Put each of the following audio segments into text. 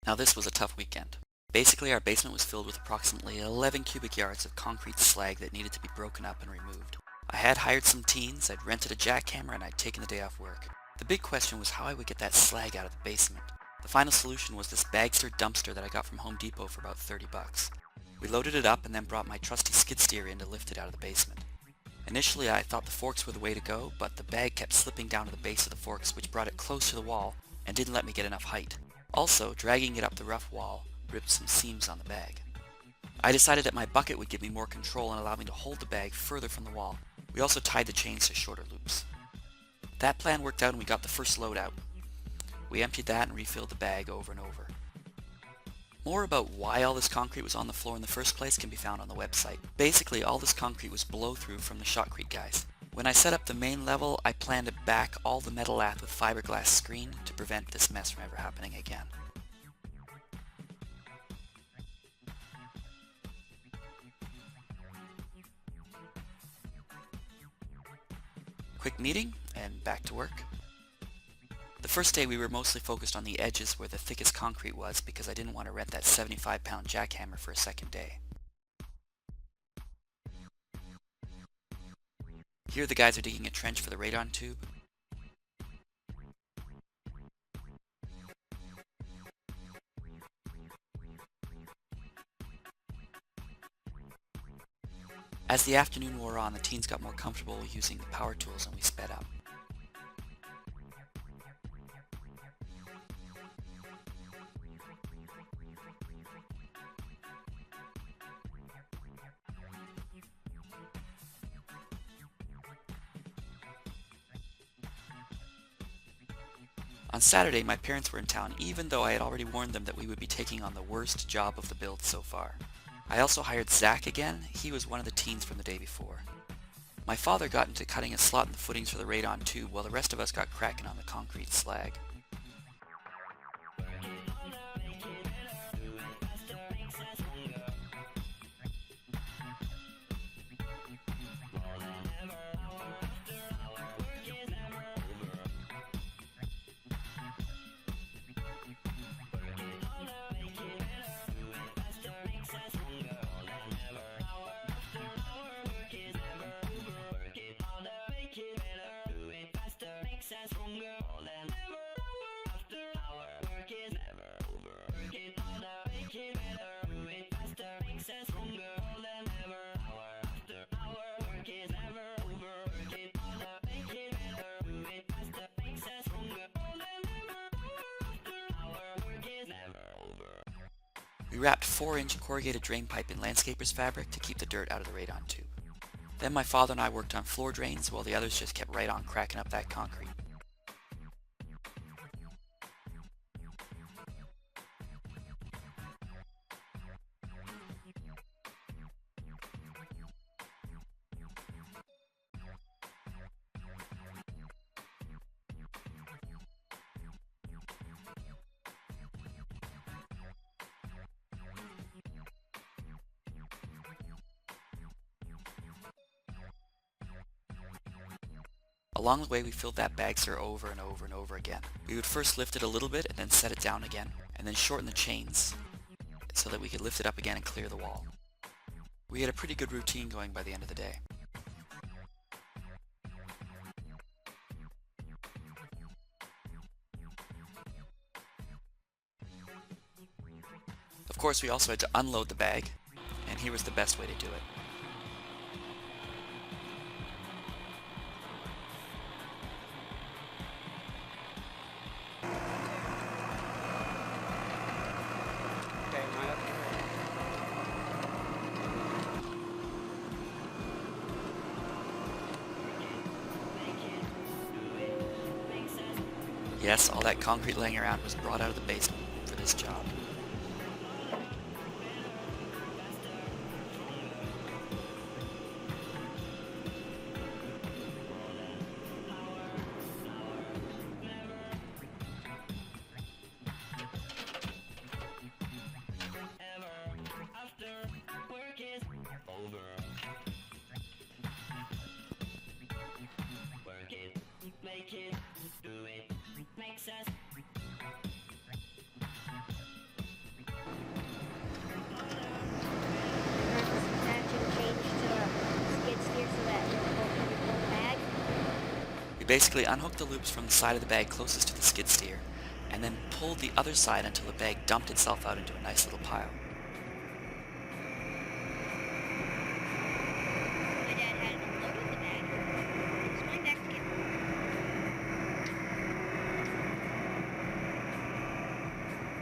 Now this was a tough weekend. Basically, our basement was filled with approximately 11 cubic yards of concrete slag that needed to be broken up and removed. I had hired some teens, I'd rented a jackhammer, and I'd taken the day off work. The big question was how I would get that slag out of the basement. The final solution was this Bagster dumpster that I got from Home Depot for about 30 bucks. We loaded it up and then brought my trusty skid steer in to lift it out of the basement. Initially I thought the forks were the way to go, but the bag kept slipping down to the base of the forks, which brought it close to the wall and didn't let me get enough height. Also, dragging it up the rough wall ripped some seams on the bag. I decided that my bucket would give me more control and allow me to hold the bag further from the wall. We also tied the chains to shorter loops. That plan worked out and we got the first load out. We emptied that and refilled the bag over and over. More about why all this concrete was on the floor in the first place can be found on the website. Basically, all this concrete was blow-through from the shotcrete guys. When I set up the main level, I planned to back all the metal lath with fiberglass screen to prevent this mess from ever happening again. Quick meeting, and back to work. The first day we were mostly focused on the edges where the thickest concrete was because I didn't want to rent that 75-pound jackhammer for a second day. Here the guys are digging a trench for the radon tube. As the afternoon wore on, the teens got more comfortable using the power tools and we sped up. On Saturday, my parents were in town, even though I had already warned them that we would be taking on the worst job of the build so far. I also hired Zach again. He was one of the teens from the day before. My father got into cutting a slot in the footings for the radon tube, while the rest of us got cracking on the concrete slag. We wrapped 4-inch corrugated drain pipe in landscaper's fabric to keep the dirt out of the radon tube. Then my father and I worked on floor drains while the others just kept right on cracking up that concrete. Along the way we filled that Bagster over and over and over again. We would first lift it a little bit and then set it down again, and then shorten the chains so that we could lift it up again and clear the wall. We had a pretty good routine going by the end of the day. Of course, we also had to unload the bag, and here was the best way to do it. Yes, all that concrete laying around was brought out of the basement for this job. We basically unhooked the loops from the side of the bag closest to the skid steer, and then pulled the other side until the bag dumped itself out into a nice little pile. My dad had unloaded the bag. He's going back to get it.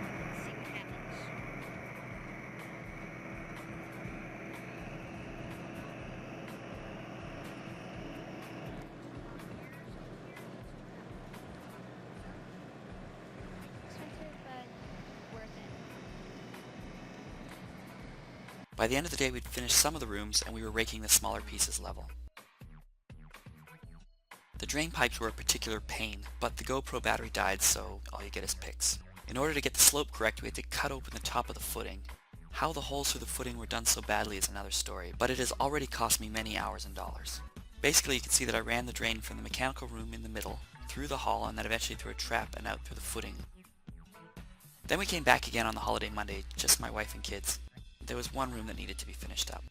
Let's see what happens. Expensive, but worth it. By the end of the day, we'd finished some of the rooms and we were raking the smaller pieces level. The drain pipes were a particular pain, but the GoPro battery died, so all you get is pics. In order to get the slope correct, we had to cut open the top of the footing. How the holes through the footing were done so badly is another story, but it has already cost me many hours and dollars. Basically, you can see that I ran the drain from the mechanical room in the middle, through the hall, and then eventually through a trap and out through the footing. Then we came back again on the holiday Monday, just my wife and kids. There was one room that needed to be finished up.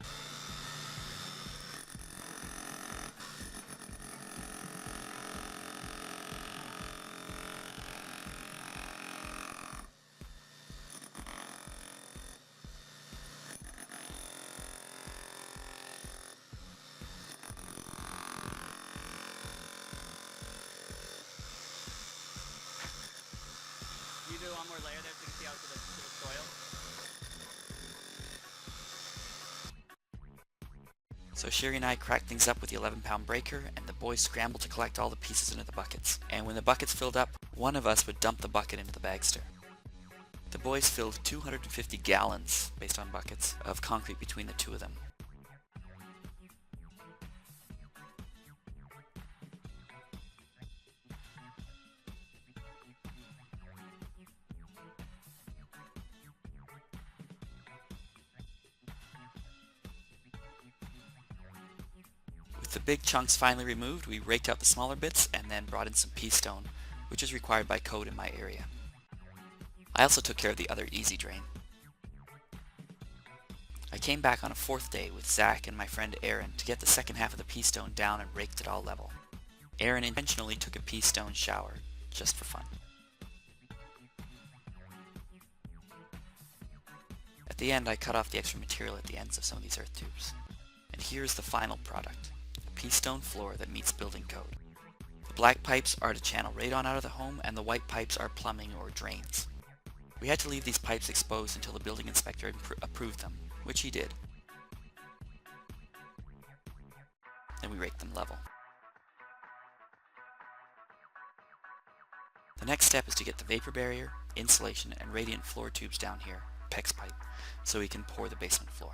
You do one more layer there so you can see out to the soil. So Sherry and I cracked things up with the 11-pound breaker, and the boys scrambled to collect all the pieces into the buckets. And when the buckets filled up, one of us would dump the bucket into the Bagster. The boys filled 250 gallons, based on buckets, of concrete between the two of them. With the big chunks finally removed, we raked out the smaller bits and then brought in some pea stone, which is required by code in my area. I also took care of the other easy drain. I came back on a fourth day with Zach and my friend Aaron to get the second half of the pea stone down and raked it all level. Aaron intentionally took a pea stone shower, just for fun. At the end, I cut off the extra material at the ends of some of these earth tubes. And here's the final product, a pea stone floor that meets building code. The black pipes are to channel radon out of the home, and the white pipes are plumbing or drains. We had to leave these pipes exposed until the building inspector approved them, which he did. Then we raked them level. The next step is to get the vapor barrier, insulation, and radiant floor tubes down here, PEX pipe, so we can pour the basement floor.